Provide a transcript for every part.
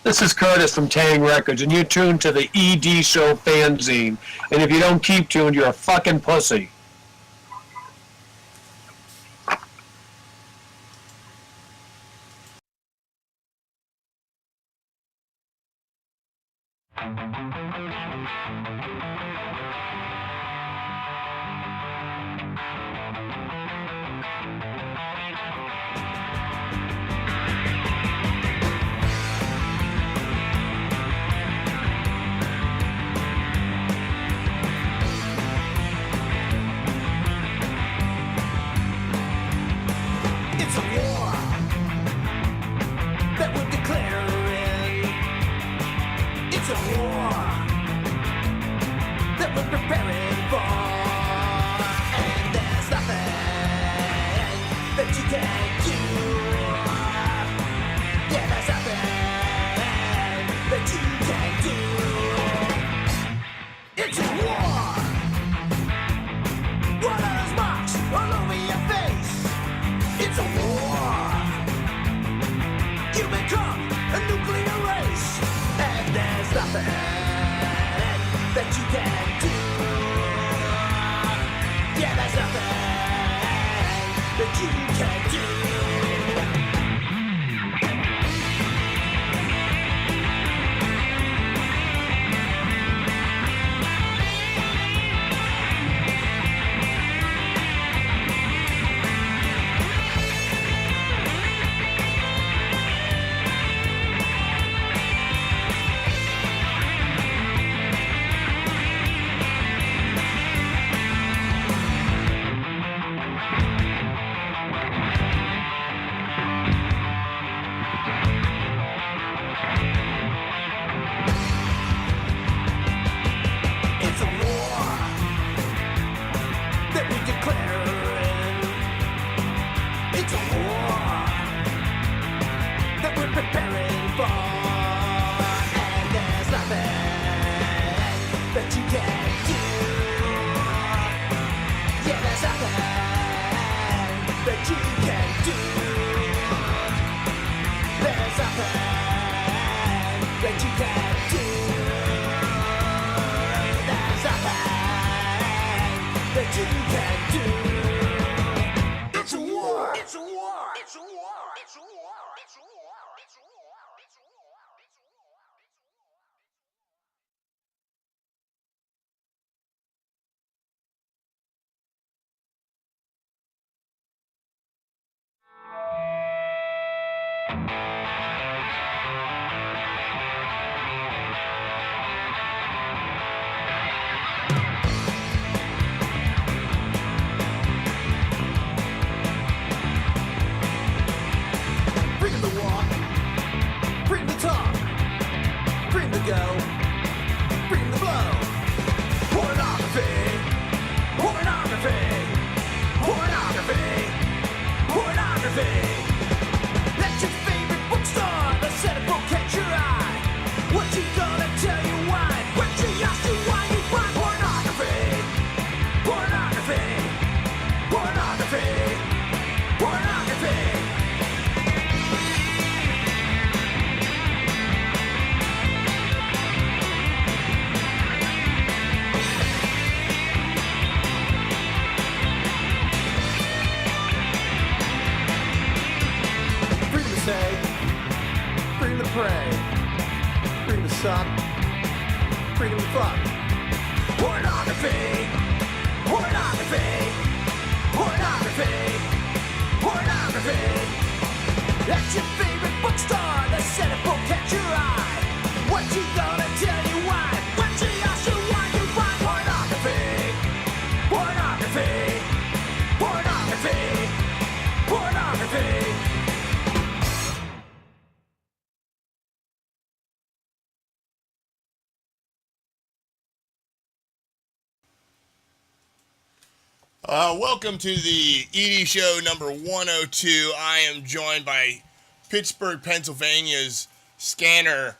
This is Curtis from Tang Records, and you're tuned to the ED Show Fanzine. And if you don't keep tuned, you're a fucking pussy. It's a war that we're declaring. It's a war that we're preparing for. And there's nothing that you can't do. Yeah, there's nothing that you can't do. It's a war. What are those marks all over your face? It's a war. You become a nuclear race, and there's nothing that you can do. Yeah, there's nothing that you can do. It's a war that we're declaring. It's a war that we're preparing for. And there's nothing that you can't do. Yeah, there's nothing that you can't do. There's nothing that you can't do. There's nothing that you can't do. It's a war. It's a war. It's a war. It's a war. It's a war. It's a war. It's a war. It's a war. Bring the walk, bring the talk, bring the go, bring the blow. Pornography, pornography, pornography, pornography. Let your favorite bookstore, the setup will catch your eye. What you gonna tell you why? When she asks you why you buy pornography, pornography, pornography, pornography. Freedom to say, freedom to pray, freedom to suck, freedom to fuck. Pornography, pornography, pornography, pornography. At your favorite bookstore, the setup will catch your eye. What you gonna tell you why? When she asks you why you buy pornography, pornography, pornography, pornography. Welcome to the ED Show number 102. I am joined by Pittsburgh, Pennsylvania's Scanner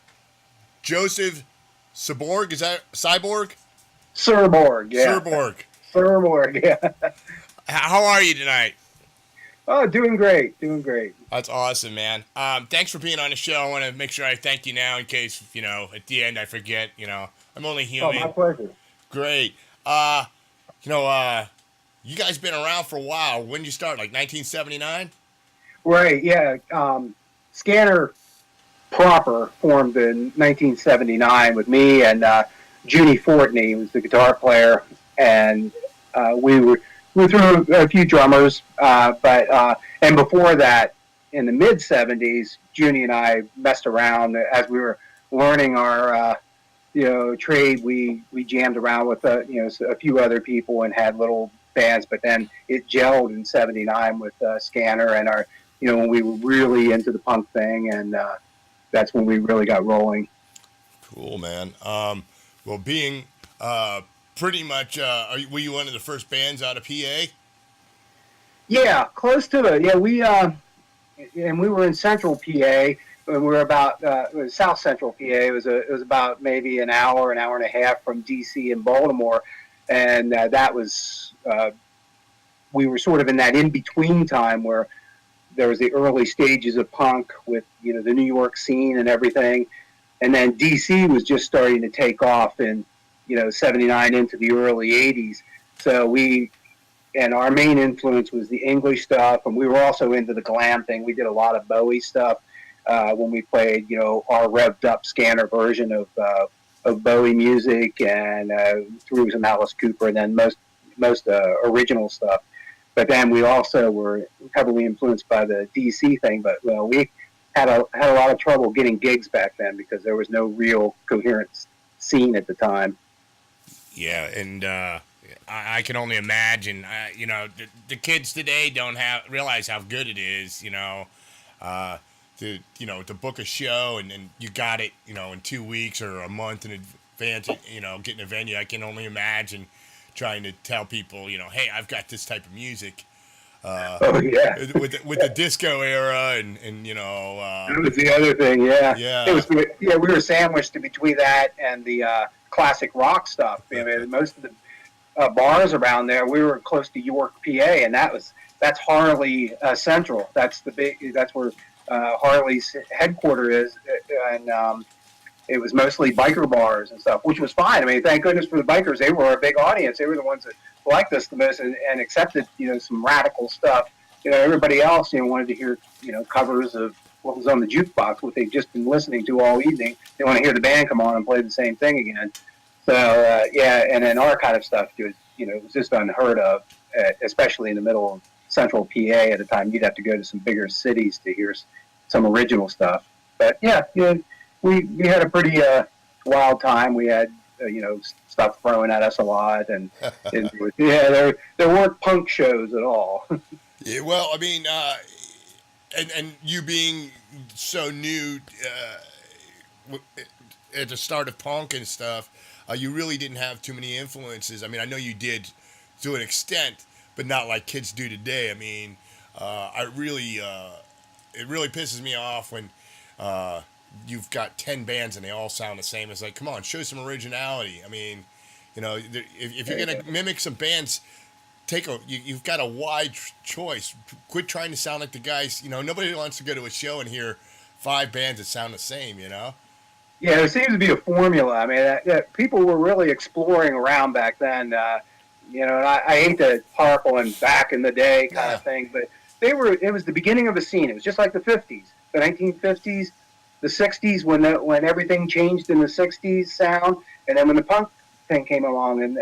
Joe Sirborg. Is that Cyborg? Sirborg, yeah. Sirborg. Sirborg, yeah. How are you tonight? Oh, doing great, doing great. That's awesome, man. Thanks for being on the show. I want to make sure I thank you now in case, at the end I forget, I'm only Oh, my human. pleasure. Great. Uh, you know, uh, you guys been around for a while. When did you start? Like 1979? Right, yeah. Scanner proper formed in 1979 with me and Junie Fortney, who was the guitar player, and we threw a few drummers, and before that, in the mid 70s, Junie and I messed around as we were learning our trade. We jammed around with a few other people and had little bands, but then it gelled in '79 with Scanner and our when we were really into the punk thing, and that's when we really got rolling. Cool, man. Well, being pretty much, were you one of the first bands out of PA? Yeah, close to it. Yeah, we were in Central PA. And we were about it was South Central PA. It was about maybe an hour and a half from DC and Baltimore, and that was we were sort of in that in between time where there was the early stages of punk with the New York scene and everything, and then DC was just starting to take off in '79 into the early '80s. So our main influence was the English stuff, and we were also into the glam thing. We did a lot of Bowie stuff when we played our revved up Scanner version of Bowie music, and through some Alice Cooper, and then most original stuff. But then we also were heavily influenced by the DC thing. But we had a lot of trouble getting gigs back then because there was no real coherent scene at the time. Yeah, and I can only imagine. The kids today don't realize how good it is. To book a show and you got it. In 2 weeks or a month in advance. Getting a venue. I can only imagine trying to tell people, hey, I've got this type of music. Oh yeah, with the disco era and that was the other thing. Yeah, yeah. it was. Yeah, we were sandwiched between that and the classic rock stuff. I mean, most of the bars around there, we were close to York, PA, and that's Harley Central. That's where Harley's headquarters is, and it was mostly biker bars and stuff, which was fine. I mean, thank goodness for the bikers. They were a big audience. They were the ones that liked us the most and accepted, some radical stuff. Everybody else, wanted to hear, covers of what was on the jukebox, what they'd just been listening to all evening. They want to hear the band come on and play the same thing again. So, and then our kind of stuff was, was just unheard of, especially in the middle of Central PA at the time. You'd have to go to some bigger cities to hear some original stuff. But we had a pretty wild time. We had stuff thrown at us a lot, and there weren't punk shows at all. Yeah, well, I mean, and you being so new at the start of punk and stuff, you really didn't have too many influences. I mean, I know you did to an extent, but not like kids do today. I mean, it really pisses me off when you've got 10 bands and they all sound the same. It's like, come on, show some originality. I mean, if you're gonna mimic some bands, you've got a wide choice. Quit trying to sound like the guys. Nobody wants to go to a show and hear 5 bands that sound the same. Yeah, there seems to be a formula. I mean, people were really exploring around back then. And I hate to harp on back in the day kind of thing, but it was the beginning of a scene. It was just like the 50s, the 1950s, the 60s when everything changed in the 60s sound, and then when the punk thing came along. And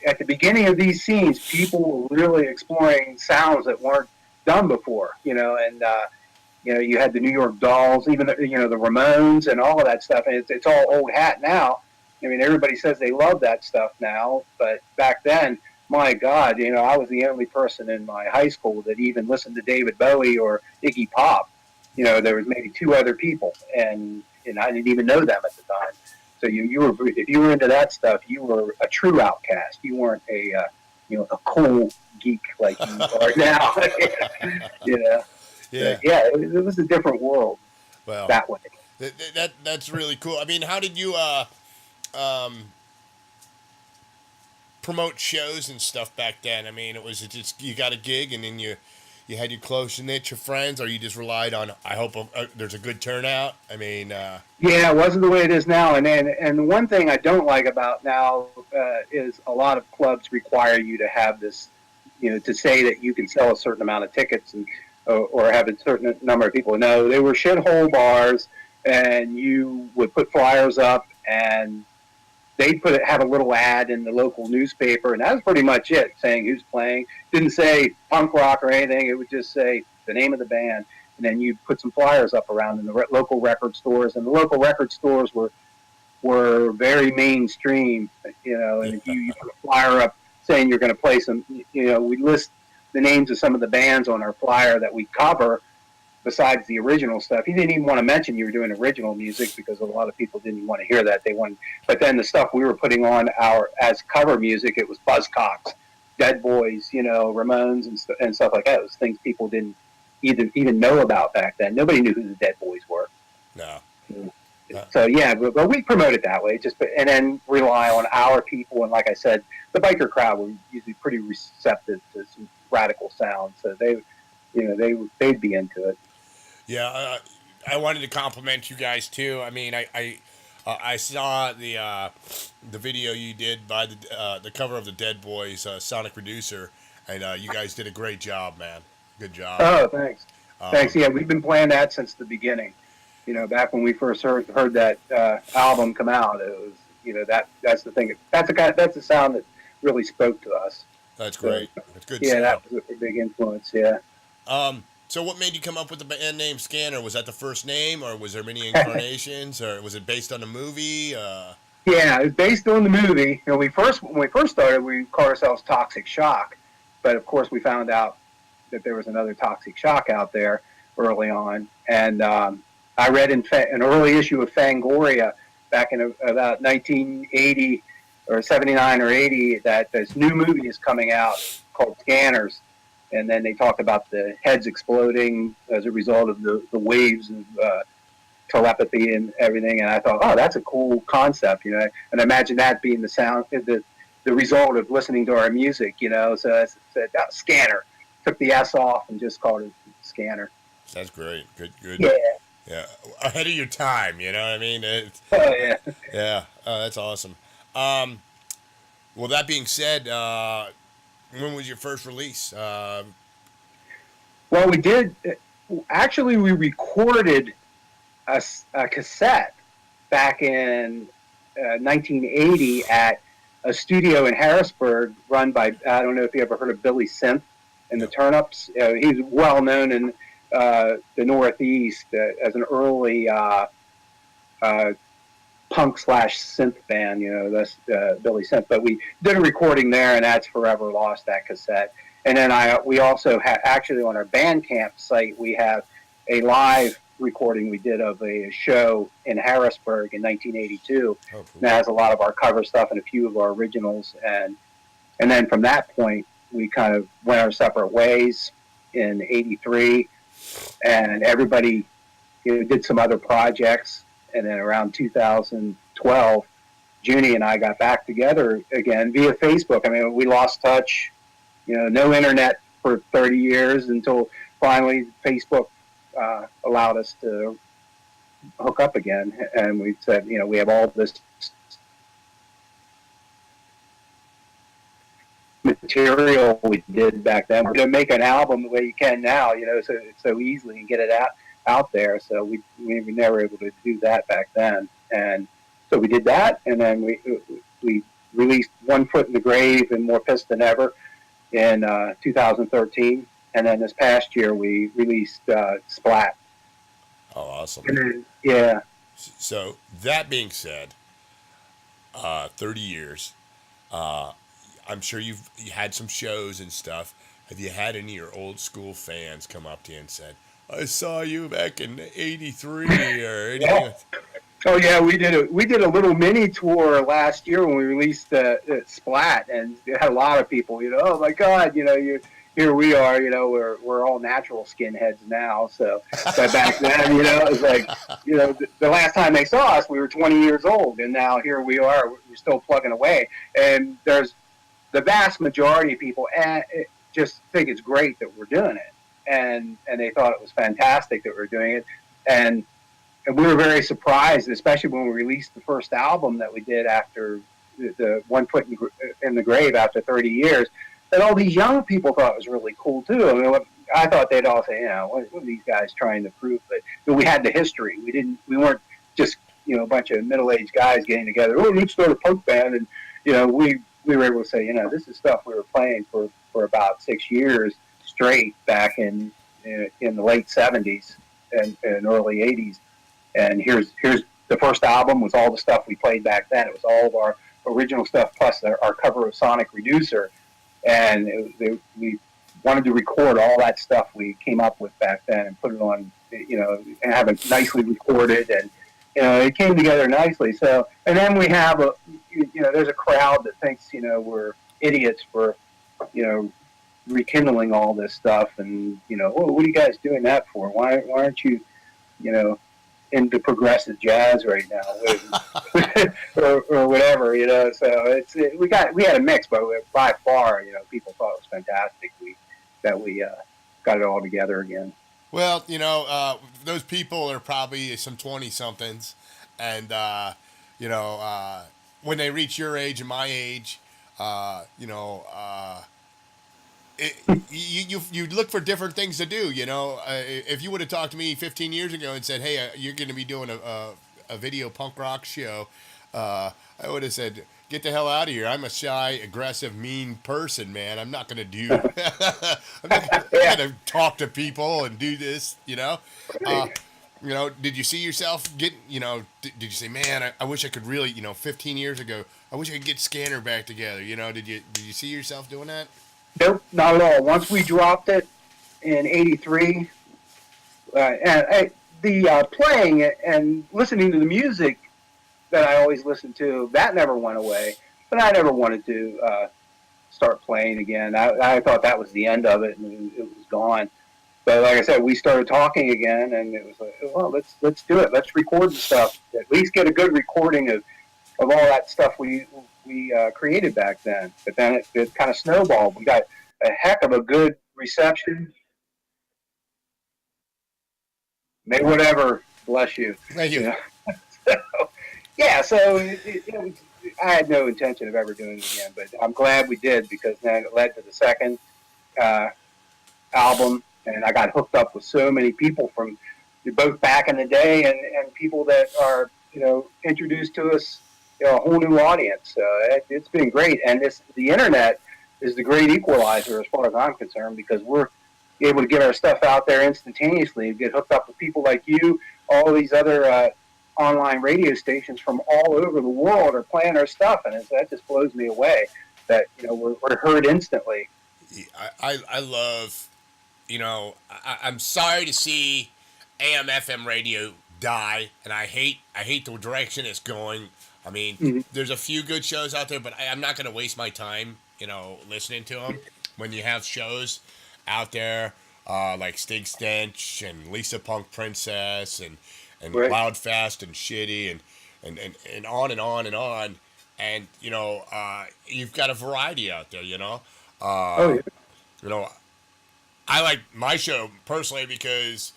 at the beginning of these scenes, people were really exploring sounds that weren't done before, and you had the New York Dolls, even the Ramones and all of that stuff. And it's all old hat now. I mean, everybody says they love that stuff now, but back then, my God, I was the only person in my high school that even listened to David Bowie or Iggy Pop. There was maybe 2 other people, and I didn't even know them at the time. So if you were into that stuff, you were a true outcast. You weren't a cool geek like you are now. Yeah. It was a different world. Well, that way. That's really cool. I mean, how did you promote shows and stuff back then? I mean, was it just you got a gig and then you you had your close knit your friends, or you just relied on? I hope there's a good turnout. I mean, Yeah, it wasn't the way it is now. And one thing I don't like about now is a lot of clubs require you to have this, to say that you can sell a certain amount of tickets and or have a certain number of people. No, they were shithole bars, and you would put flyers up, and they'd have a little ad in the local newspaper, and that was pretty much it, saying who's playing. Didn't say punk rock or anything. It would just say the name of the band. And then you put some flyers up around in the local record stores, and the local record stores were very mainstream, and if you put a flyer up saying you're going to play some, we list the names of some of the bands on our flyer that we cover besides the original stuff. You didn't even want to mention you were doing original music because a lot of people didn't want to hear that. But then the stuff we were putting on as cover music, it was Buzzcocks, Dead Boys, Ramones and stuff like that. It was things people didn't even know about back then. Nobody knew who the Dead Boys were. No. So yeah, but we promote it that way, and then rely on our people. And like I said, the biker crowd were usually pretty receptive to some radical sound, so they'd be into it. Yeah, I wanted to compliment you guys too. I mean, I saw the video you did by the cover of the Dead Boys Sonic Reducer, and you guys did a great job, man. Good job. Oh, thanks. Thanks. Yeah, we've been playing that since the beginning. Back when we first heard that album come out, it was that's the thing. That's the sound that really spoke to us. That's great. That's good. Yeah, sound. that was a big influence. Yeah. So what made you come up with the band name Scanner? Was that the first name, or was there many incarnations, or was it based on a movie? Yeah, it was based on the movie. When we first started, we called ourselves Toxic Shock, but of course we found out that there was another Toxic Shock out there early on, and I read in an early issue of Fangoria back in about 1980 or 79 or 80 that this new movie is coming out called Scanners. And then they talked about the heads exploding as a result of the waves of telepathy and everything. And I thought, oh, that's a cool concept, And imagine that being the sound, the result of listening to our music, So I said, Scanner. Took the S off and just called it Scanner. That's great. Good. Yeah. Yeah. Ahead of your time, you know what I mean? Oh, yeah. Yeah. That's awesome. Well, that being said, when was your first release? Well, we did. Actually, we recorded a cassette back in 1980 at a studio in Harrisburg run by, I don't know if you ever heard of Billy Synth and the Turnups. He's well known in the Northeast as an early punk/synth band, that's Billy Synth. But we did a recording there, and that's forever lost, that cassette. And then we also have, actually on our Bandcamp site, we have a live recording we did of a show in Harrisburg in 1982. Oh, cool. That has a lot of our cover stuff and a few of our originals. And then from that point, we kind of went our separate ways in 83, and everybody did some other projects. And then around 2012, Junie and I got back together again via Facebook. I mean, we lost touch, no internet for 30 years until finally Facebook allowed us to hook up again. And we said, we have all this material we did back then. We're going to make an album the way you can now, so easily and get it out there. So we were never able to do that back then. And so we did that, and then we released One Foot in the Grave and More Pissed Than Ever in 2013. And then this past year we released Splat. Oh, awesome. And then, yeah. So that being said, 30 years, I'm sure you had some shows and stuff. Have you had any of your old school fans come up to you and said, I saw you back in '83 or anything? Oh yeah, we did a little mini tour last year when we released Splat, and it had a lot of people. Oh my God, here we are. We're all natural skinheads now. So, but back then, it was like, the last time they saw us, we were 20 years old, and now here we are. We're still plugging away, and there's the vast majority of people just think it's great that we're doing it. and they thought it was fantastic that we were doing it, and we were very surprised, especially when we released the first album that we did after the One Foot in the Grave after 30 years, that all these young people thought it was really cool too. I mean, I thought they'd all say, what are these guys trying to prove? But we had the history. We weren't just, a bunch of middle-aged guys getting together. Oh, let's start a punk band. And, we were able to say, this is stuff we were playing for about 6 years straight back in the late 70s and early 80s. And here's the first album was all the stuff we played back then. It was all of our original stuff plus our cover of Sonic Reducer. And we wanted to record all that stuff we came up with back then and put it on, and have it nicely recorded. And, it came together nicely. So, and then we have there's a crowd that thinks, we're idiots for, rekindling all this stuff. And, what are you guys doing that for? Why aren't you, into progressive jazz right now, or whatever, So we had a mix, but by far, people thought it was fantastic. That we got it all together again. Well, those people are probably some 20-somethings, and when they reach your age and my age, you look for different things to do. If you would have talked to me 15 years ago and said, "Hey, you're going to be doing a video punk rock show," I would have said, "Get the hell out of here! I'm a shy, aggressive, mean person, man. I'm not going to do. I'm not going to talk to people and do this." Did you see yourself get? Did you say, "Man, I wish I could really," 15 years ago, I wish I could get Scanner back together. Did you see yourself doing that? Nope, not at all. Once we dropped it in '83, and the playing and listening to the music that I always listened to, that never went away. But I never wanted to start playing again. I thought that was the end of it, and it was gone. But like I said, we started talking again, and it was like, well, let's do it. Let's record the stuff. At least get a good recording of all that stuff we created back then. But then it kind of snowballed. We got a heck of a good reception. May whatever bless you. Thank you. So I had no intention of ever doing it again, but I'm glad we did, because then it led to the second album, and I got hooked up with so many people from both back in the day and people that are introduced to us a whole new audience. So it's been great, and the internet is the great equalizer as far as I'm concerned, because we're able to get our stuff out there instantaneously, get hooked up with people like you. All these other online radio stations from all over the world are playing our stuff, and that just blows me away that we're heard instantly. I love, I'm sorry to see AM/FM radio die, and I hate the direction it's going. I mean, There's a few good shows out there, but I'm not going to waste my time, listening to them when you have shows out there like Stig Stench and Lisa Punk Princess and right. Loud, Fast, and Shitty and on and on and on. And, you've got a variety out there, Oh, yeah. I like my show personally because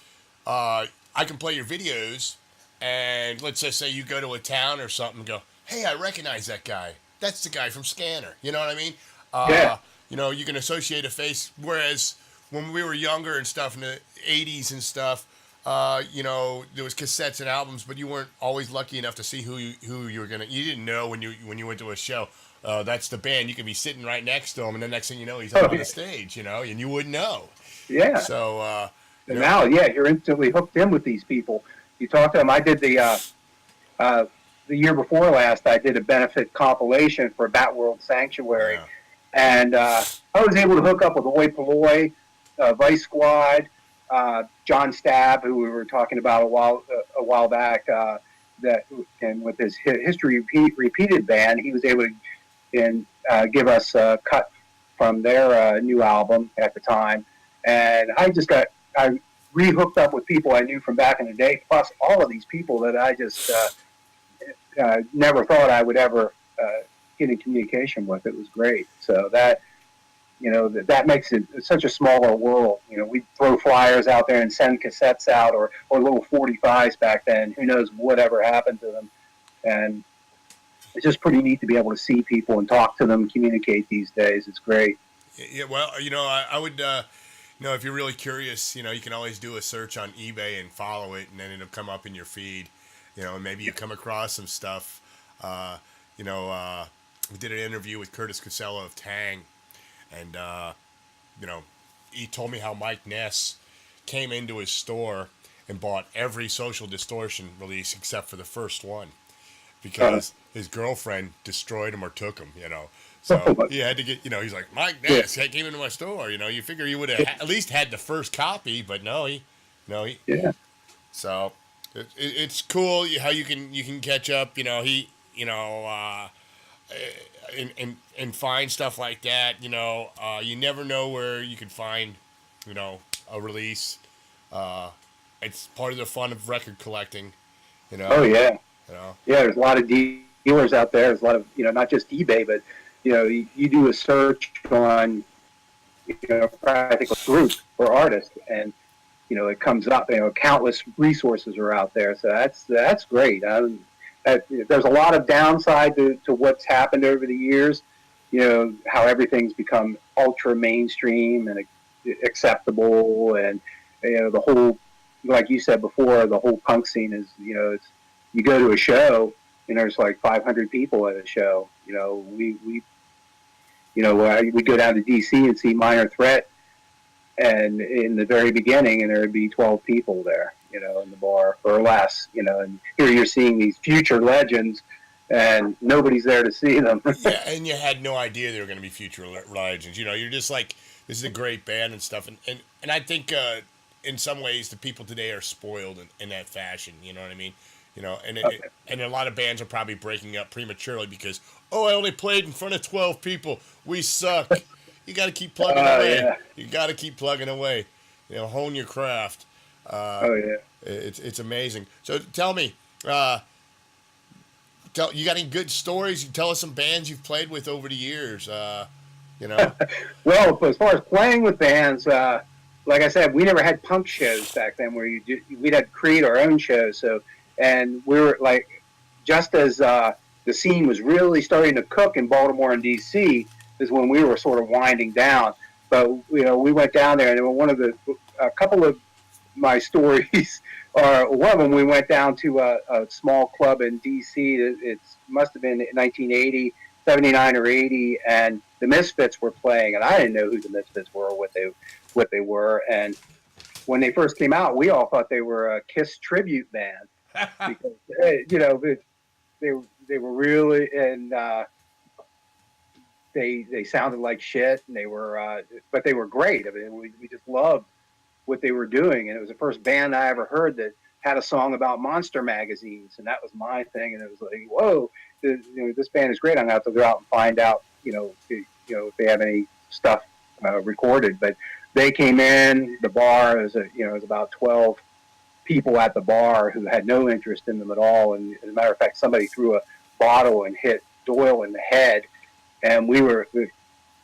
I can play your videos, and let's just say you go to a town or something and go, "Hey, I recognize that guy. That's the guy from Scanner." You know what I mean? Yeah. You can associate a face, whereas when we were younger and stuff in the 80s and stuff, there was cassettes and albums, but you weren't always lucky enough to see who you were you didn't know when you went to a show. That's the band. You could be sitting right next to him, and the next thing you know, he's up on the stage, and you wouldn't know. Yeah. So, now, you're instantly hooked in with these people. You talk to them. I did the year before last, I did a benefit compilation for Bat World Sanctuary. Yeah. And I was able to hook up with Oi Polloi, Vice Squad, John Stabb, who we were talking about a while back, and with his History Repeated band, he was able to give us a cut from their new album at the time. And I re-hooked up with people I knew from back in the day, plus all of these people that I just never thought I would ever get in communication with. It was great. So that makes it such a smaller world. We throw flyers out there and send cassettes out, or little 45s back then. Who knows whatever happened to them? And it's just pretty neat to be able to see people and talk to them, communicate these days. It's great. Yeah, well, I would, if you're really curious, you can always do a search on eBay and follow it, and then it'll come up in your feed, and maybe you come across some stuff. We did an interview with Curtis Casella of Tang, and, he told me how Mike Ness came into his store and bought every Social Distortion release except for the first one, because his girlfriend destroyed him or took him, So he had to get, he's like, Mike Ness came into my store, you figure you would have at least had the first copy, but no. Yeah. So it's cool how you can catch up, and find stuff like that, you never know where you can find, a release. It's part of the fun of record collecting, Oh, yeah. Yeah, there's a lot of dealers out there. There's a lot of, not just eBay, but, you do a search on, practically group or artist, and, it comes up, countless resources are out there. So that's great. There's a lot of downside to what's happened over the years, how everything's become ultra mainstream and acceptable. And, the whole, like you said before, the whole punk scene is, you go to a show and there's like 500 people at a show. We go down to DC and see Minor Threat, and in the very beginning, and there would be 12 people there, in the bar or less, and here you're seeing these future legends and nobody's there to see them. Yeah, and you had no idea they were going to be future legends. You're just like, this is a great band and stuff. And I think in some ways the people today are spoiled in that fashion. You know what I mean? And a lot of bands are probably breaking up prematurely because, I only played in front of 12 people. We suck. You got to keep plugging away. Yeah. You got to keep plugging away. Hone your craft. It's amazing. So tell me, you got any good stories? You tell us some bands you've played with over the years. Well, as far as playing with bands, like I said, we never had punk shows back then where we'd had to create our own shows. So, and we were like, just as the scene was really starting to cook in Baltimore and DC, is when we were sort of winding down. But we went down there, and a couple of my stories are, one of them, we went down to a small club in DC. It must have been 1980, 79 or 80, and the Misfits were playing, and I didn't know who the Misfits were or what they were. And when they first came out, we all thought they were a Kiss tribute band because they were really, and they sounded like shit, and they were, but they were great. I mean, we just loved what they were doing, and it was the first band I ever heard that had a song about monster magazines, and that was my thing. And it was like, whoa, this band is great. I'm gonna have to go out and find out, if they have any stuff recorded. But they came in the bar. It was about 12 people at the bar who had no interest in them at all. And as a matter of fact, somebody threw a bottle and hit Doyle in the head. And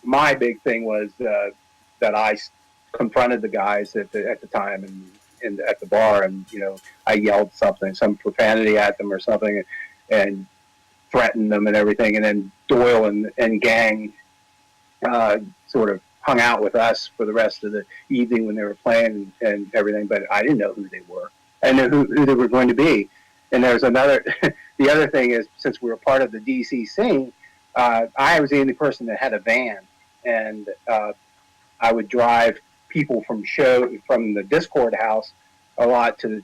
my big thing was that I confronted the guys at the time and at the bar, and I yelled some profanity at them or something, and threatened them and everything. And then Doyle and gang sort of hung out with us for the rest of the evening when they were playing and everything. But I didn't know who they were. I didn't know who they were going to be. And there's another. The other thing is, since we were part of the DC scene, I was the only person that had a van, and I would drive people from the Discord house a lot to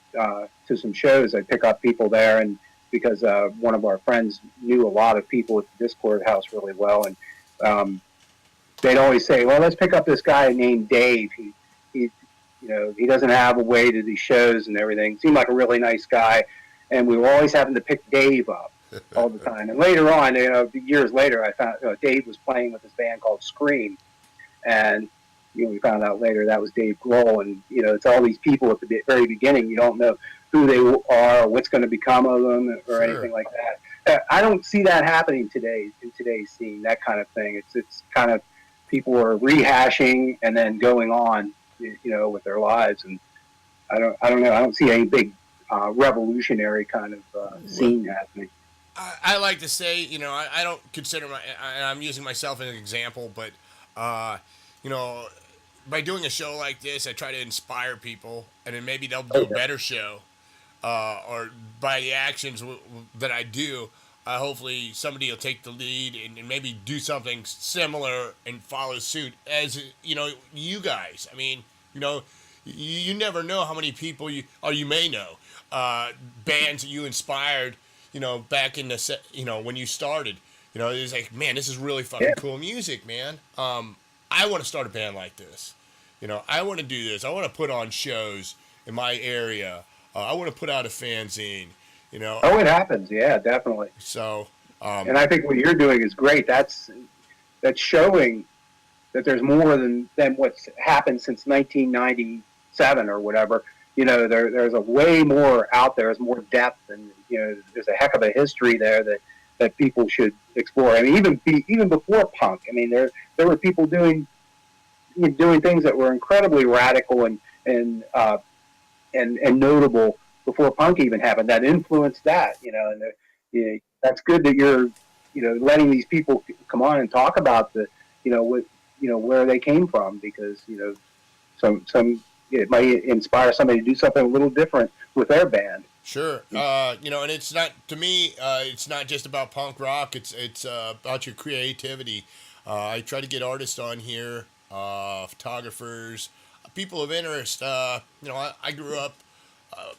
some shows. I'd pick up people there, and because one of our friends knew a lot of people at the Discord house really well, and they'd always say, "Well, let's pick up this guy named Dave. He doesn't have a way to these shows and everything. Seemed like a really nice guy," and we were always having to pick Dave up all the time. And later on, years later, I found Dave was playing with this band called Scream, and we found out later that was Dave Grohl. And it's all these people at the very beginning. You don't know who they are, or what's going to become of them, or anything like that. I don't see that happening today in today's scene. That kind of thing. It's kind of people are rehashing and then going on, with their lives. And I don't know. I don't see any big revolutionary kind of scene happening. I like to say, I don't consider I'm using myself as an example, but, you know, by doing a show like this, I try to inspire people, and then maybe they'll do a better show, or by the actions that I do, hopefully somebody will take the lead and maybe do something similar and follow suit as, you guys. I mean, you never know how many people you may know, bands that you inspired, back in the when you started, it's like, man, this is really fucking cool music, man. I want to start a band like this. I want to do this. I want to put on shows in my area. I want to put out a fanzine. Oh, it happens. Yeah, definitely. So, and I think what you're doing is great. That's showing that there's more than what's happened since 1997 or whatever. There's a way more out there. There's more depth, and there's a heck of a history there that people should explore. I mean, even before punk. I mean, there were people doing things that were incredibly radical and notable before punk even happened. That influenced that. And that's good that you're letting these people come on and talk about where they came from, because some it might inspire somebody to do something a little different with their band. Sure. And it's not, to me, it's not just about punk rock. It's about your creativity. I try to get artists on here, photographers, people of interest. I grew up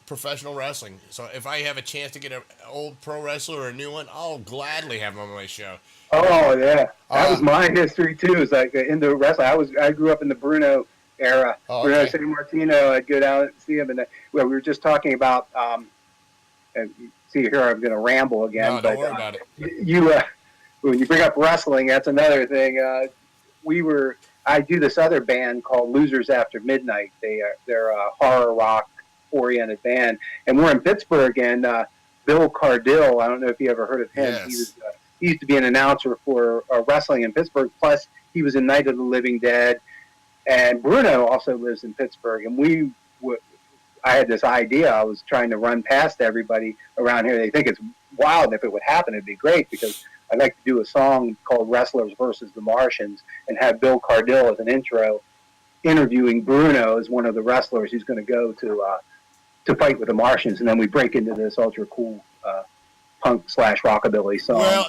professional wrestling. So if I have a chance to get an old pro wrestler or a new one, I'll gladly have them on my show. Oh, yeah. That was my history, too. It's like into wrestling. I grew up in the Bruno era. Oh, Bruno okay. San Martino, I'd go down and see him. And we were just talking about, and see here, I'm going to ramble again. No, don't worry about it. When you bring up wrestling, that's another thing. I do this other band called Losers After Midnight. They're a horror rock oriented band. And we're in Pittsburgh, and Bill Cardill, I don't know if you ever heard of him. Yes. He used to be an announcer for wrestling in Pittsburgh. Plus, he was in Night of the Living Dead. And Bruno also lives in Pittsburgh. And I had this idea. I was trying to run past everybody around here. They think it's wild. And if it would happen, it'd be great, because I'd like to do a song called Wrestlers versus the Martians and have Bill Cardill as an intro, interviewing Bruno as one of the wrestlers who's going to go to fight with the Martians. And then we break into this ultra cool punk/rockabilly song. Well,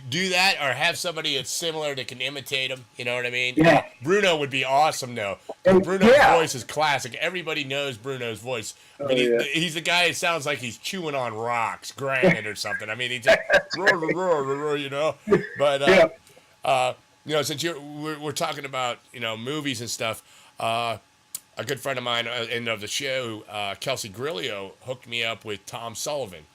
do that, or have somebody that's similar that can imitate him. You know what I mean? Yeah. Bruno would be awesome, though. And, Bruno's voice is classic. Everybody knows Bruno's voice. I mean, he's the guy that sounds like he's chewing on rocks, granite or something. I mean, he just But since we're talking about movies and stuff, a good friend of mine and of the show, Kelsey Grillo, hooked me up with Tom Sullivan.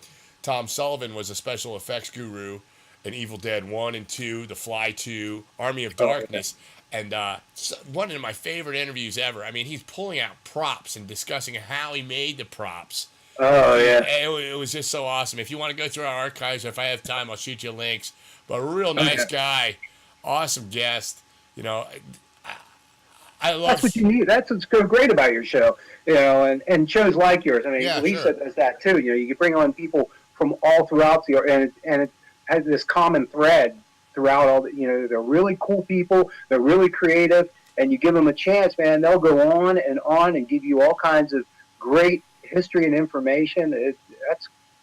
Tom Sullivan was a special effects guru in Evil Dead 1 and 2, The Fly 2, Army of Darkness, and one of my favorite interviews ever. I mean, he's pulling out props and discussing how he made the props. Oh, yeah. It was just so awesome. If you want to go through our archives, or if I have time, I'll shoot you links. But a real nice guy, awesome guest. I love. That's what you need. That's what's so great about your show, and shows like yours. I mean, Lisa does that too. You can bring on people from all throughout and it has this common thread throughout all the. They're really cool people. They're really creative, and you give them a chance, man. They'll go on and give you all kinds of great history and information.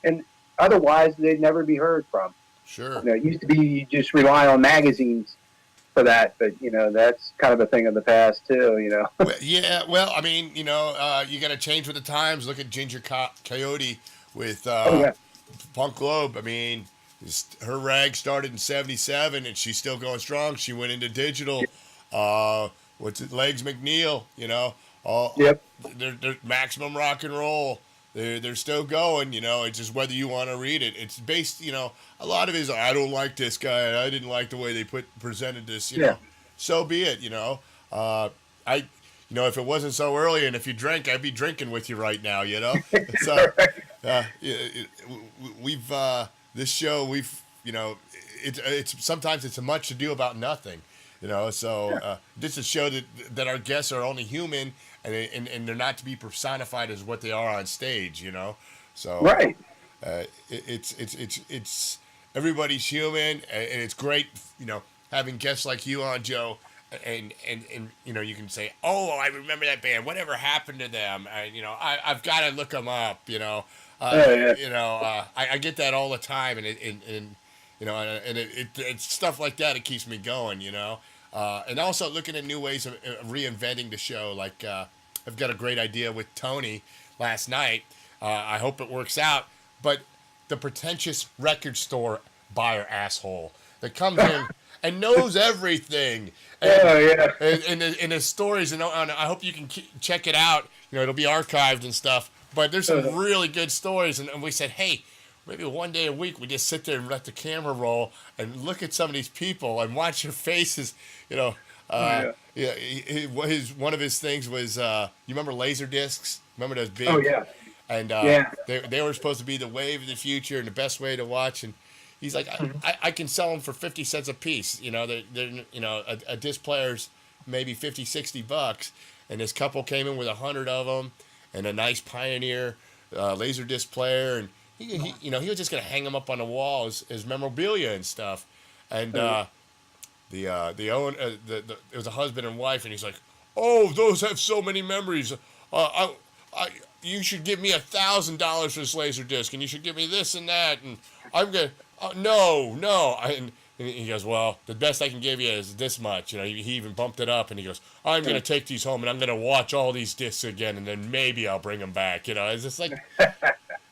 And otherwise they'd never be heard from. Sure. It used to be you just rely on magazines for that, but that's kind of a thing of the past too. Well, yeah, well, I mean, you got to change with the times. Look at Ginger Coyote with Punk Globe. I mean, her rag started in '77, and she's still going strong. She went into digital. Legs McNeil? They're maximum rock and roll. They're still going. It's just whether you want to read it. It's based. A lot of it is, I don't like this guy. I didn't like the way they presented this. So be it. If it wasn't so early and if you drank, I'd be drinking with you right now. So this show it's sometimes it's a much ado about nothing, You know, so just to show that our guests are only human, and they're not to be personified as what they are on stage. You know, so Right. it's everybody's human, and it's great. You know, having guests like you on, Joe. And you know, you can say, oh, I remember that band, whatever happened to them, and you know, I've got to look them up, you know. Yeah. I get that all the time, and you know, it's stuff like that. It keeps me going, you know. And also looking at new ways of reinventing the show. Like I've got a great idea with Tony last night. I hope it works out. But the pretentious record store buyer asshole that comes in and knows everything. And, Oh, yeah. and his stories, and I hope you can check it out. You know, it'll be archived and stuff. But there's some really good stories, and we said, hey, maybe one day a week we just sit there and let the camera roll and look at some of these people and watch their faces. You know, one of his things was you remember laser discs? Remember those big? Oh, yeah. And Yeah. they were supposed to be the wave of the future and the best way to watch. And he's like, I can sell them for 50 cents a piece. You know, they're you know, a disc player's maybe 50, 60 bucks. And this couple came in with 100 of them and a nice Pioneer laser disc player. And he you know, he was just gonna hang them up on the wall as memorabilia and stuff. And it was a husband and wife, and he's like, oh, those have so many memories. You should give me $1,000 for this laser disc, and you should give me this and that, and I'm gonna no. And he goes, well, the best I can give you is this much. You know, he even bumped it up, and he goes, I'm gonna take these home, and I'm gonna watch all these discs again, and then maybe I'll bring them back. You know, it's just like,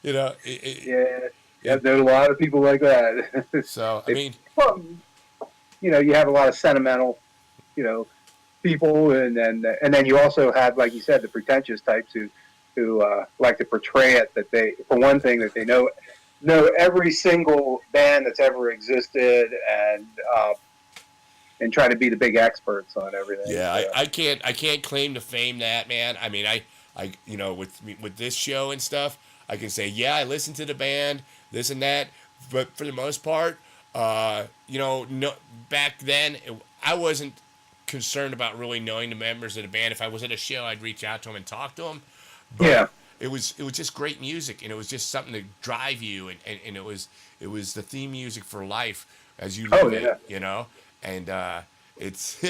you know, Yeah, there's a lot of people like that. So I mean, well, you know, you have a lot of sentimental, you know, people, and then you also have, like you said, the pretentious types who like to portray it that they, for one thing, that they know every single band that's ever existed, and try to be the big experts on everything. yeah, So, I can't claim to fame that, man. I mean, I you know, with this show and stuff, I can say, yeah, I listened to the band, this and that, but for the most part, you know, no, back then I wasn't concerned about really knowing the members of the band. If I was at a show, I'd reach out to them and talk to them. But yeah. it was just great music, and it was just something to drive you, and it was the theme music for life as you live it, you know. And it's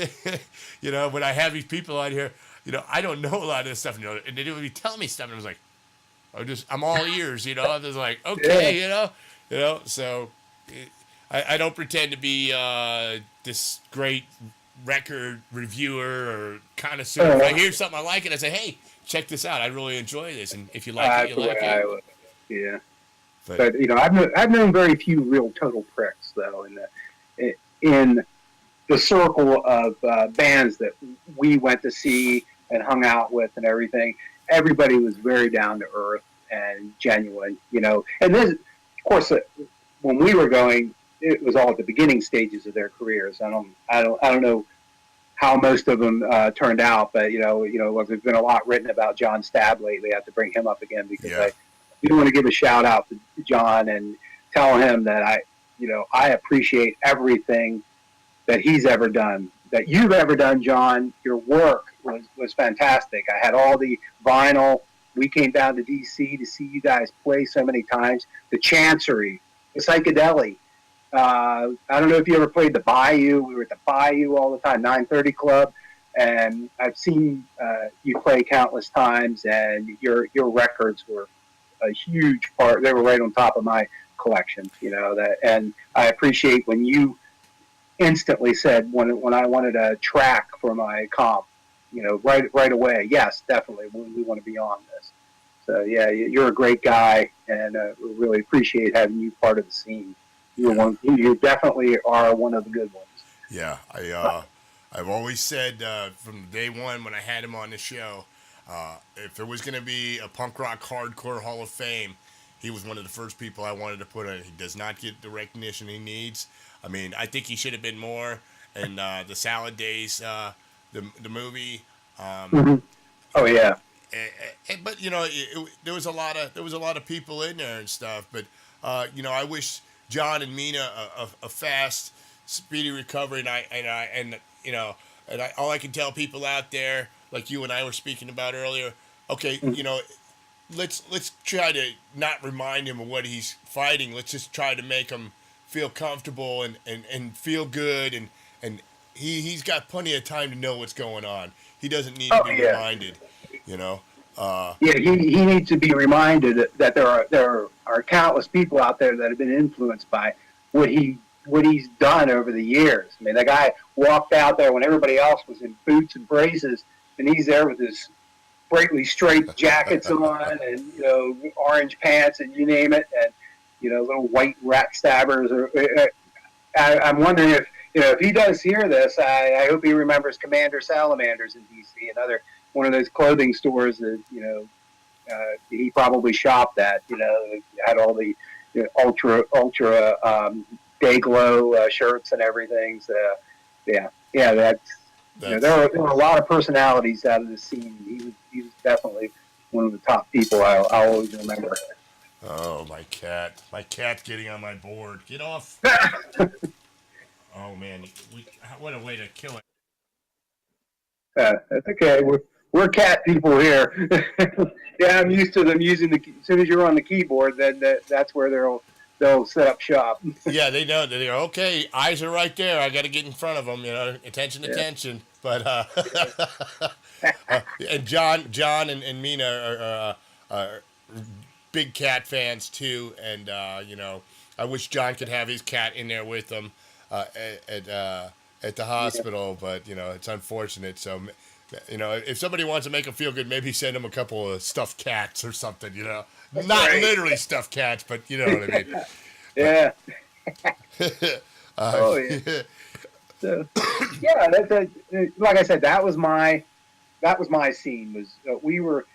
you know, when I have these people out here, you know, I don't know a lot of this stuff, you know, and they would be telling me stuff, and I was like, I'm all ears, you know. I was like, okay, you know, so I don't pretend to be this great record reviewer or connoisseur. If I hear something I like, and I say, hey, check this out, I really enjoy this, and if you like it, you like it. Yeah. But But you know, I've known very few real total pricks though in the circle of bands that we went to see and hung out with and everything. Everybody was very down to earth and genuine, you know. And this, of course, when we were going, it was all at the beginning stages of their careers. I don't know how most of them turned out, but you know, there's been a lot written about John Stabb lately. I have to bring him up again because I do want to give a shout out to John and tell him that I appreciate everything that he's ever done, that you've ever done, John. Your work was fantastic. I had all the vinyl. We came down to DC to see you guys play so many times. The Chancery, the Psychedelic. I don't know if you ever played the Bayou. We were at the Bayou all the time, 930 Club, and I've seen you play countless times. And your records were a huge part. They were right on top of my collection, you know that. And I appreciate when you instantly said when I wanted a track for my comp, you know, right away. Yes, definitely, we want to be on this. So yeah, you're a great guy, and we really appreciate having you part of the scene. You definitely are one of the good ones. yeah, I've always said from day one when I had him on the show, if there was going to be a punk rock hardcore Hall of Fame, he was one of the first people I wanted to put in. He does not get the recognition he needs. I mean, I think he should have been more in the Salad Days, the movie. Oh yeah. But you know, there was a lot of people in there and stuff. But you know, I wish John and Mina a fast, speedy recovery, and and all I can tell people out there, like you and I were speaking about earlier, okay, let's try to not remind him of what he's fighting. Let's just try to make him feel comfortable and feel good, and he's got plenty of time to know what's going on. He doesn't need to be reminded, you know. He needs to be reminded that there are countless people out there that have been influenced by what he's done over the years. I mean, the guy walked out there when everybody else was in boots and braces, and he's there with his brightly striped jackets on, and orange pants, and you name it, and little white rat stabbers. I'm wondering if he does hear this, I hope he remembers Commander Salamanders in D.C., another one of those clothing stores that he probably shopped at. Had all the ultra day glow shirts and everything. So that's there are a lot of personalities out of the scene. He was definitely one of the top people I'll always remember. Oh, my cat's getting on my board. Get off. Oh man, what a way to kill it. That's okay. We're cat people here. Yeah, I'm used to them using as soon as you're on the keyboard, then that's where they'll set up shop. Yeah, they know. They're okay. Eyes are right there. I got to get in front of them. Attention. But and John and Mina are big cat fans too, and I wish John could have his cat in there with them at the hospital, but it's unfortunate. So if somebody wants to make him feel good, maybe send him a couple of stuffed cats or something. Not literally stuffed cats, but you know what I mean. Yeah. Oh yeah. So, like I said, that was my scene. We were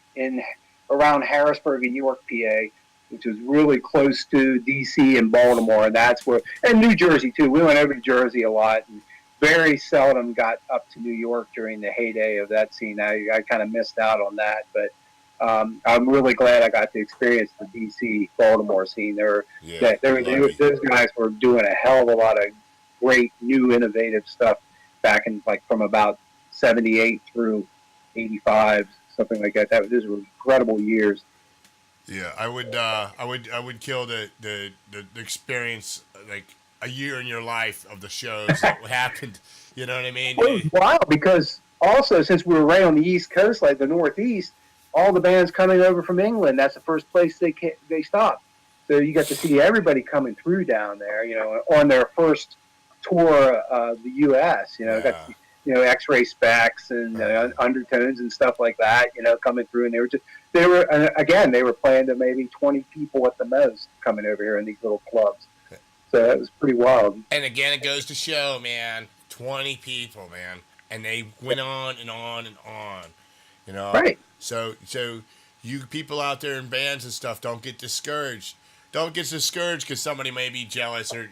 around Harrisburg in York, PA, which was really close to D.C. and Baltimore, and and New Jersey too. We went over to Jersey a lot, and very seldom got up to New York during the heyday of that scene. I kind of missed out on that, but I'm really glad I got to experience the D.C. Baltimore scene. Those guys were doing a hell of a lot of great new innovative stuff back in from about 78 through 85, something like that. Those were incredible years. Yeah, I would kill the experience, like a year in your life of the shows that happened. You know what I mean? Well, it was wild because also since we were right on the East Coast, like the Northeast, all the bands coming over from England, that's the first place they stopped. So you got to see everybody coming through down there, on their first tour of the U.S. Got to see, X-Ray Specs and Undertones and stuff like that, coming through, and they were playing to maybe 20 people at the most coming over here in these little clubs. So it was pretty wild. And again, it goes to show, man, 20 people, man, and they went on and on and on, Right. So you people out there in bands and stuff, don't get discouraged. Don't get discouraged because somebody may be jealous or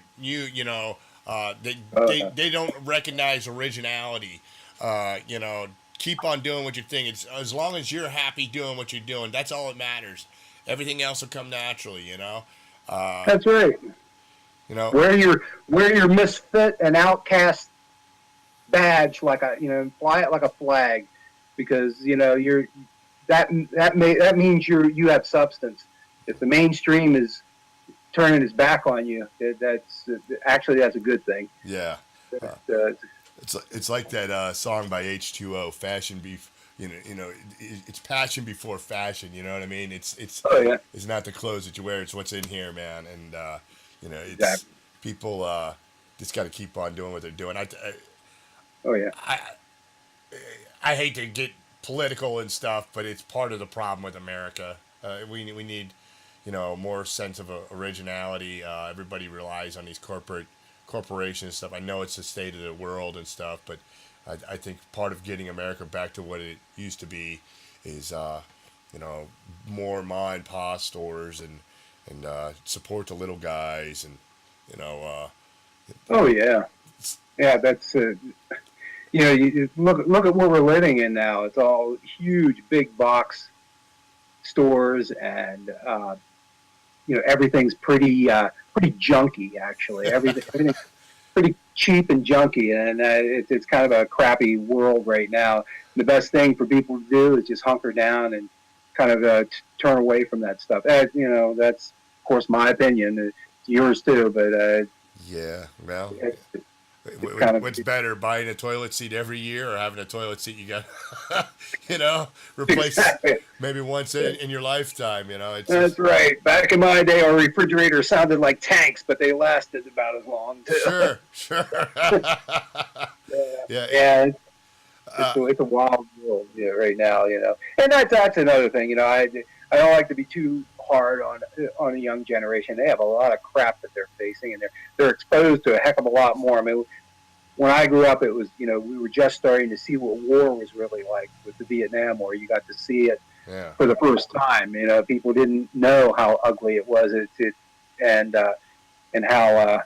they don't recognize originality. Keep on doing what you're doing. It's as long as you're happy doing what you're doing, that's all that matters. Everything else will come naturally. That's right. Wear your misfit and outcast badge fly it like a flag, because that means you have substance. If the mainstream is turning its back on you, that's a good thing. Yeah. It's like that song by H2O, Fashion Beef. It's passion before fashion. You know what I mean? It's not the clothes that you wear; it's what's in here, man. And people just got to keep on doing what they're doing. I hate to get political and stuff, but it's part of the problem with America. We need more sense of originality. Everybody relies on these corporations and stuff. I know it's the state of the world and stuff, but I think part of getting America back to what it used to be is more ma and pa stores and support the little guys and that's you look at where we're living in now. It's all huge big box stores, and everything's pretty junky actually. Everything pretty cheap and junky, and it's kind of a crappy world right now. The best thing for people to do is just hunker down and kind of turn away from that stuff. That's of course my opinion. It's yours too, but Yeah, well, it's kind of what's better, buying a toilet seat every year or having a toilet seat you got, replace exactly. maybe once in your lifetime? It's That's just, right. Back in my day, our refrigerators sounded like tanks, but they lasted about as long too. sure, sure. Yeah, Yeah, it's a wild world, right now, And that's another thing, I don't like to be too hard on a young generation. They have a lot of crap that they're facing, and they're exposed to a heck of a lot more. I mean, when I grew up, it was we were just starting to see what war was really like with the Vietnam War. You got to see it yeah. for the first time. People didn't know how ugly it was, and how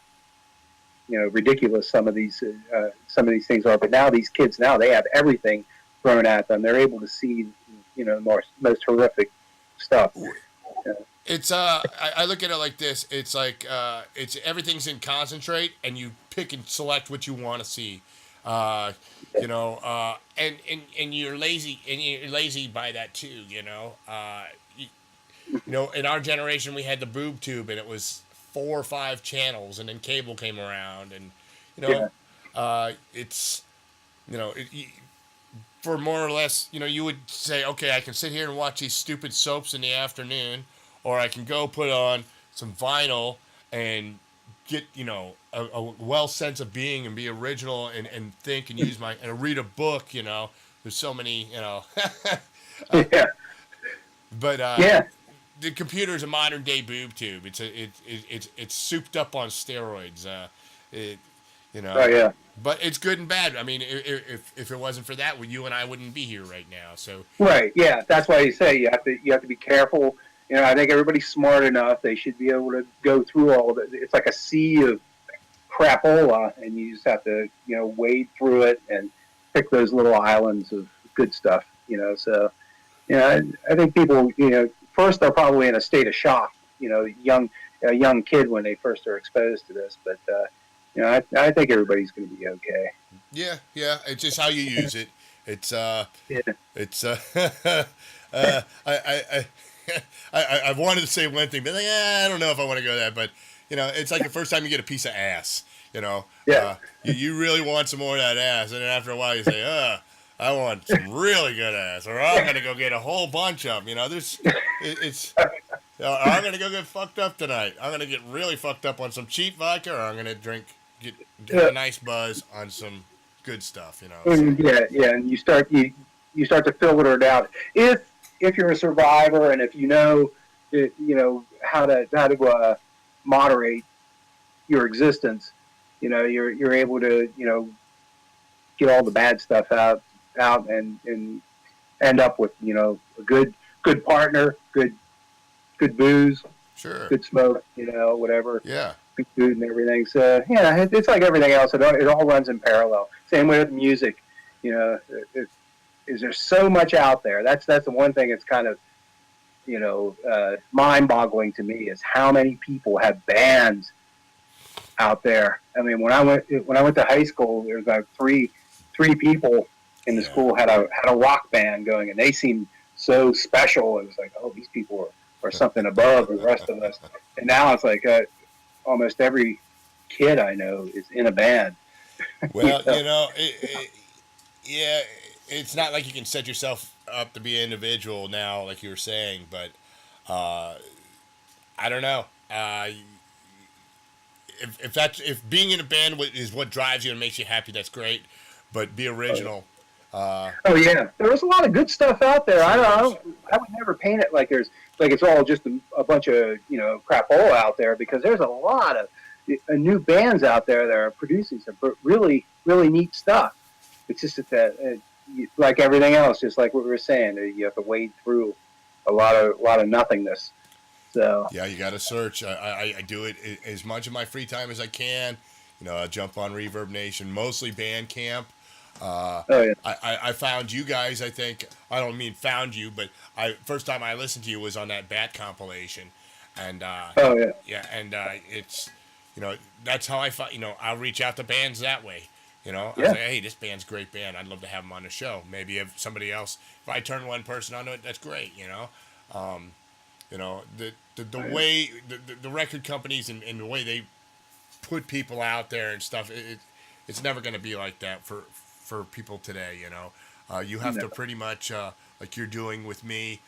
ridiculous some of these things are. But now these kids they have everything thrown at them. They're able to see most horrific stuff. It's I look at it like this. It's like it's everything's in concentrate, and you pick and select what you want to see. And you're lazy, and you're lazy by that too. In our generation, we had the boob tube, and it was 4 or 5 channels, and then cable came around, and it's for more or less, you would say, okay, I can sit here and watch these stupid soaps in the afternoon, or I can go put on some vinyl and get, a well sense of being and be original and think and use and read a book, There's so many, Yeah. But Yeah. the computer is a modern day boob tube. It's souped up on steroids. Oh yeah. But it's good and bad. I mean, if it wasn't for that, you and I wouldn't be here right now. So Right. Yeah. That's why you say you have to be careful. I think everybody's smart enough. They should be able to go through all of it. It's like a sea of crapola, and you just have to wade through it and pick those little islands of good stuff. So I think people first they're probably in a state of shock. A young kid when they first are exposed to this, but I think everybody's going to be okay. yeah, it's just how you use it. It's I wanted to say one thing, but I don't know if I want to go that. But it's like the first time you get a piece of ass. Yeah. You really want some more of that ass, and then after a while you say, I want some really good ass, or I'm gonna go get a whole bunch of them. I'm gonna go get fucked up tonight. I'm gonna get really fucked up on some cheap vodka, or I'm gonna get a nice buzz on some good stuff. Yeah, and you start to filter it out. If you're a survivor, and if how to moderate your existence, you're able to get all the bad stuff out and end up with a good partner, good booze, Sure, good smoke, whatever. Yeah. Good food and everything. So it's like everything else. It all runs in parallel. Same way with music. Is there so much out there? That's the one thing that's kind of mind-boggling to me, is how many people have bands out there. I mean, when I went to high school, there was about three people in the school had a rock band going, and they seemed so special. It was like, oh, these people are something above the rest of us. And now it's like almost every kid I know is in a band. Well, it's not like you can set yourself up to be an individual now, like you were saying, but I don't know. If being in a band is what drives you and makes you happy, that's great. But be original. Oh yeah, there was a lot of good stuff out there. I would never paint it like it's all just a bunch of crapola out there, because there's a lot of new bands out there that are producing some really really neat stuff. It's just that like everything else, just like what we were saying, you have to wade through a lot of nothingness. So yeah, you got to search. I do it as much of my free time as I can. I jump on Reverb Nation, mostly Bandcamp. oh yeah. I found you guys. I think I don't mean found you, but first time I listened to you was on that Bat compilation, and Oh yeah. yeah, and it's that's how I find. I'll reach out to bands that way. I Yeah. say, hey, this band's a great band. I'd love to have them on the show. Maybe if somebody else, if I turn one person onto it, that's great. The way the record companies and the way they put people out there and stuff, it's never going to be like that for people today. You have to pretty much like you're doing with me.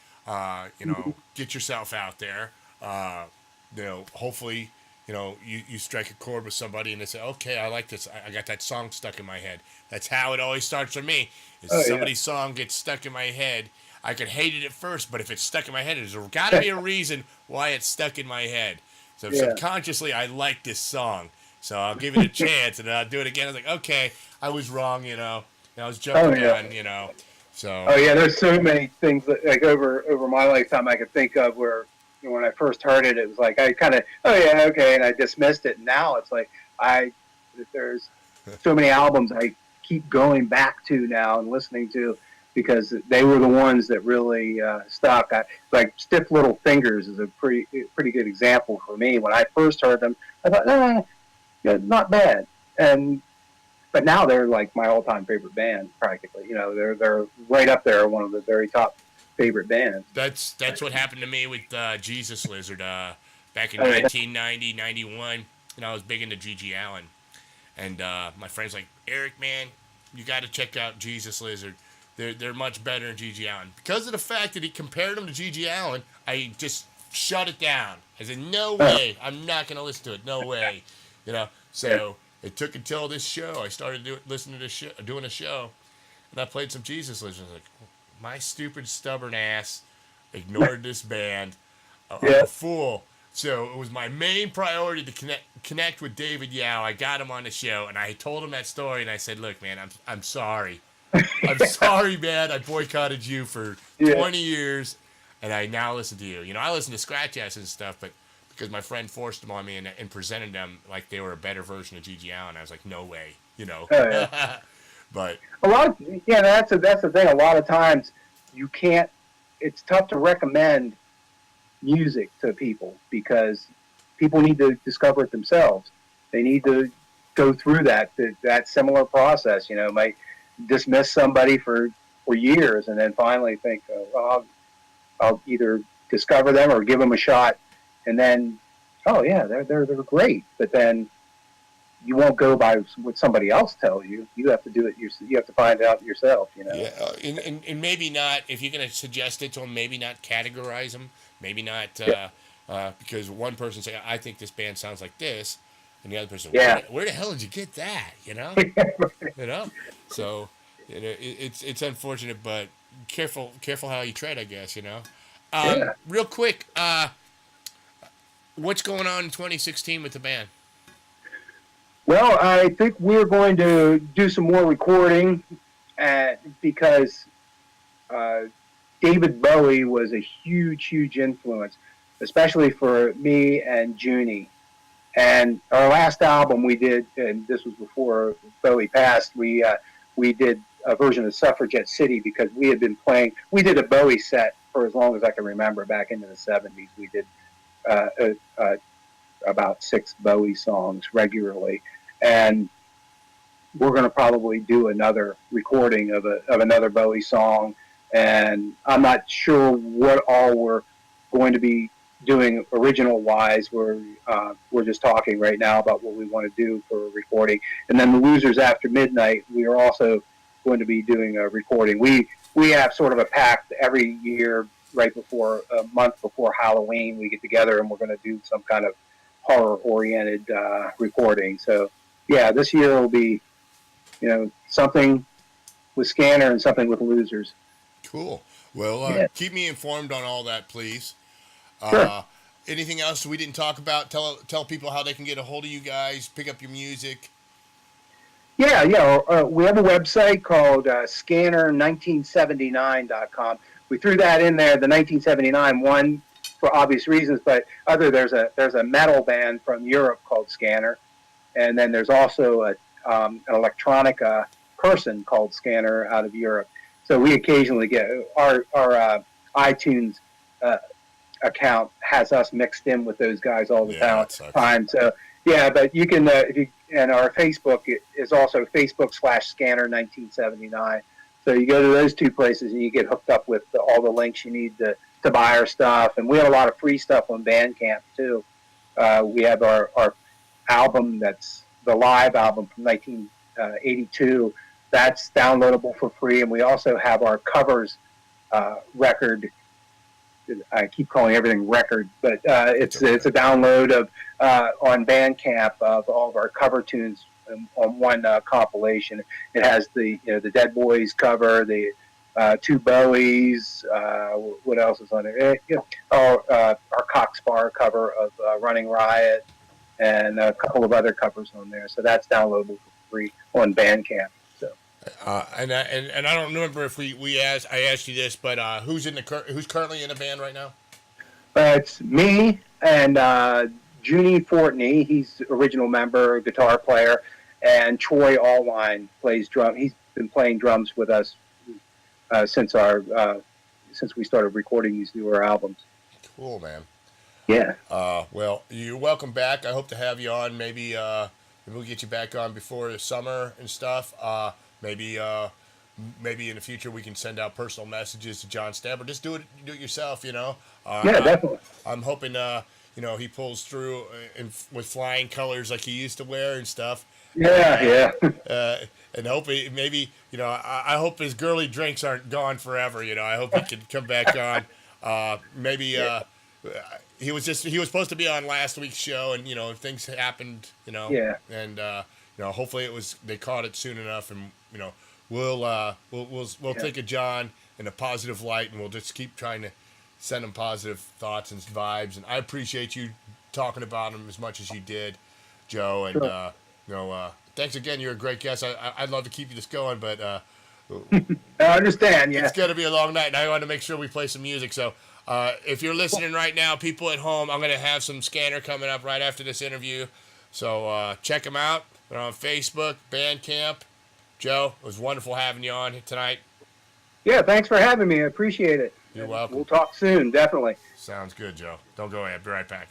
Get yourself out there. Hopefully, you strike a chord with somebody and they say, okay, I like this. I got that song stuck in my head. That's how it always starts for me. Is somebody's song gets stuck in my head. I could hate it at first, but if it's stuck in my head, there's got to be a reason why it's stuck in my head. So subconsciously, I like this song. So I'll give it a chance, and then I'll do it again. I was like, okay, I was wrong, and I was jumping on, So. Oh yeah, there's so many things that, like over my lifetime I could think of where when I first heard it, it was like I kind of and I dismissed it. And now it's like there's so many albums I keep going back to now and listening to because they were the ones that really stuck. Like Stiff Little Fingers is a pretty good example for me. When I first heard them, I thought, not bad, but now they're like my all-time favorite band, practically. They're right up there, one of the very top favorite bands. That's what happened to me with Jesus Lizard back in 1990, 91. I was big into G.G. Allen, and my friend's like, Eric, man, you got to check out Jesus Lizard. They're much better than G.G. Allen. Because of the fact that he compared them to G.G. Allen, I just shut it down. I said, no way, I'm not going to listen to it. No way. So it took until this show. I started doing a show, and I played some Jesus Lizard. I was like, my stupid, stubborn ass ignored this band. I'm a fool. So it was my main priority to connect with David Yao. I got him on the show, and I told him that story, and I said, look, man, I'm sorry. I'm sorry, man. I boycotted you for 20 years, and I now listen to you. I listen to scratch ass and stuff, but because my friend forced them on me and presented them like they were a better version of G.G. Allen, I was like, no way, But a lot of that's the thing. A lot of times you can't. It's tough to recommend music to people because people need to discover it themselves. They need to go through that similar process. Might dismiss somebody for years and then finally think, I'll either discover them or give them a shot, and then they're great. But then you won't go by what somebody else tells you. You have to do it. You have to find out yourself. Yeah, and maybe not if you're going to suggest it to them. Maybe not categorize them. Maybe not because one person say, "I think this band sounds like this," and the other person, where the hell did you get that? So it's unfortunate, but careful how you tread, I guess. Real quick, what's going on in 2016 with the band? Well, I think we're going to do some more recording because David Bowie was a huge influence, especially for me and Junie. And our last album we did, and this was before Bowie passed, we did a version of Suffragette City because we had been playing. We did a Bowie set for as long as I can remember back into the 70s. We did about 6 Bowie songs regularly. And we're going to probably do another recording of another Bowie song. And I'm not sure what all we're going to be doing original-wise. We're just talking right now about what we want to do for a recording. And then the Losers After Midnight, we are also going to be doing a recording. We have sort of a pact every year right before, a month before Halloween, we get together and we're going to do some kind of horror-oriented recording. So, yeah, this year will be, something with Scanner and something with Losers. Cool. Well, keep me informed on all that, please. Sure. Anything else we didn't talk about? Tell people how they can get a hold of you guys, pick up your music. Yeah. We have a website called scanner1979.com. We threw that in there, the 1979 one, for obvious reasons, but there's a metal band from Europe called Scanner, and then there's also an electronica person called Scanner out of Europe. So we occasionally get our iTunes account has us mixed in with those guys all the time. So Yeah, but you can, if you, and our Facebook is also Facebook/Scanner1979. So you go to those two places and you get hooked up with all the links you need to buy our stuff. And we have a lot of free stuff on Bandcamp too. We have our album, that's the live album from 1982. That's downloadable for free. And we also have our covers record. I keep calling everything record, but it's a download of on Bandcamp of all of our cover tunes on one compilation. It has the Dead Boys cover, the two Bowies. What else is on there? Our Cock Spar cover of Running Riot, and a couple of other covers on there. So that's downloadable for free on Bandcamp. So. And I don't remember if I asked you this, but who's currently in the band right now? It's me and Junie Fortney. He's the original member, guitar player, and Troy Allwine plays drum. He's been playing drums with us since we started recording these newer albums. Cool, man. Yeah. Well, you're welcome back. I hope to have you on. Maybe we'll get you back on before the summer and stuff. Maybe in the future we can send out personal messages to John Stabber. Just do it yourself, Yeah, definitely. I'm hoping he pulls through with flying colors like he used to wear and stuff. Yeah. And hopefully, maybe I hope his girly drinks aren't gone forever. I hope he can come back on. He was supposed to be on last week's show, and things happened. Yeah. And hopefully they caught it soon enough, and we'll think of John in a positive light, and we'll just keep trying to send him positive thoughts and vibes. And I appreciate you talking about him as much as you did, Joe. And thanks again. You're a great guest. I'd love to keep this going, but I understand. Yeah, it's gonna be a long night, and I want to make sure we play some music. So if you're listening right now, people at home, I'm gonna have some Scanner coming up right after this interview. So check them out. They're on Facebook, Bandcamp. Joe, it was wonderful having you on tonight. Yeah, thanks for having me. I appreciate it. You're welcome. We'll talk soon, definitely. Sounds good, Joe. Don't go ahead. Be right back.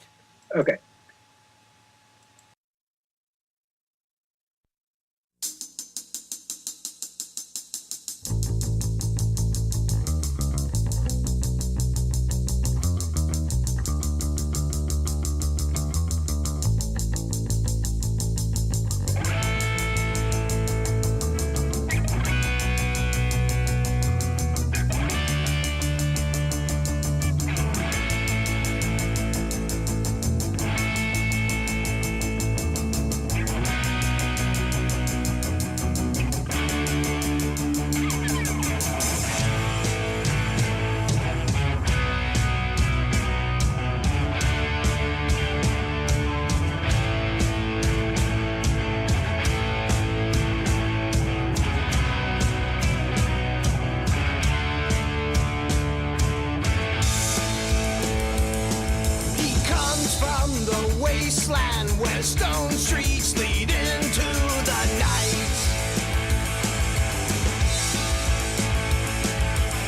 Okay. Stone streets lead into the night.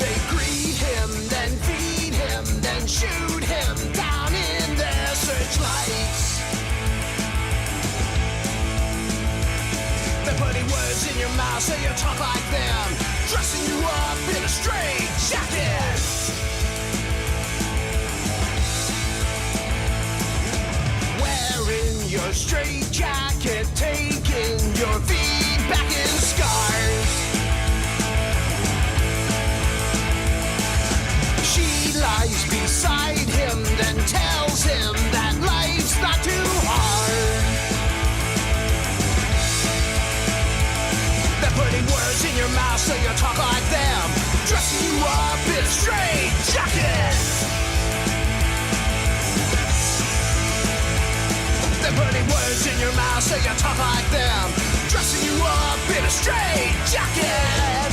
They greet him, then feed him, then shoot him down in their searchlights. They're putting words in your mouth so you talk like them, dressing you up in a straight jacket. Your straight jacket, taking your feedback in scars. She lies beside him, then tells him that life's not too hard. They're putting words in your mouth so you talk like them, dressing you up in a straight jacket. They're putting words in your mouth so you talk like them, dressing you up in a straight jacket.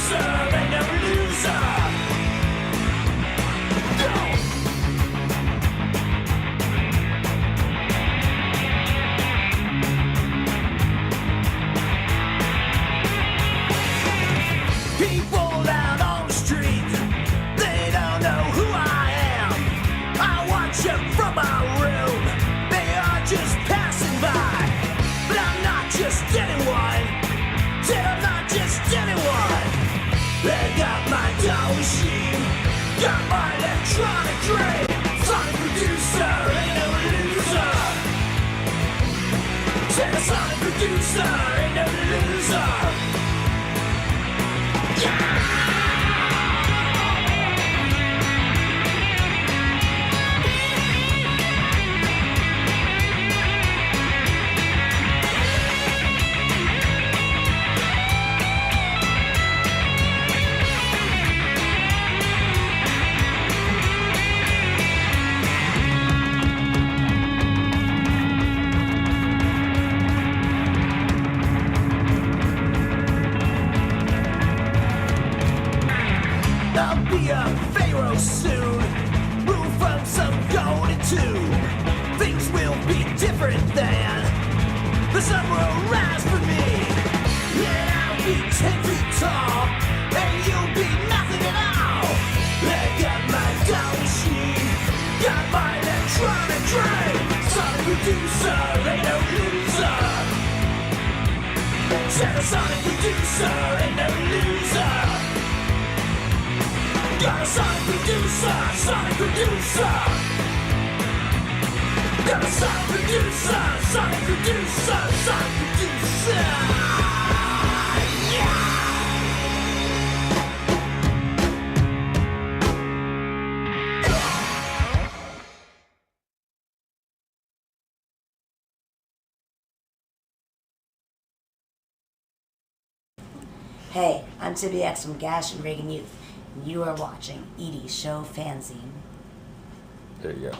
producer, ain't no loser. People out on the street, they don't know who I am. I watch them from my room, they are just passing by. But I'm not just anyone, said I'm not just anyone. They got my doll machine, got my electronic train. Sonic producer, ain't no loser. Said a sonic producer, ain't no loser. I'll be a pharaoh soon. Move from some golden tomb. Things will be different then. The sun will rise for me. Yeah, I'll be 10 feet tall, and you'll be nothing at all. I got my doll machine, got my electronic train. Sonic producer, ain't no loser. Said a sonic producer, ain't no loser. Got a sonic producer, sonic producer. Got a sonic producer, sonic producer, sonic producer. Yeah! Hey, I'm Tibby X from Gash and Reagan Youth, and you are watching Edie's Show Fanzine. There you go.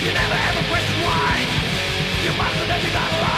You never ever question why. You must have never got alive.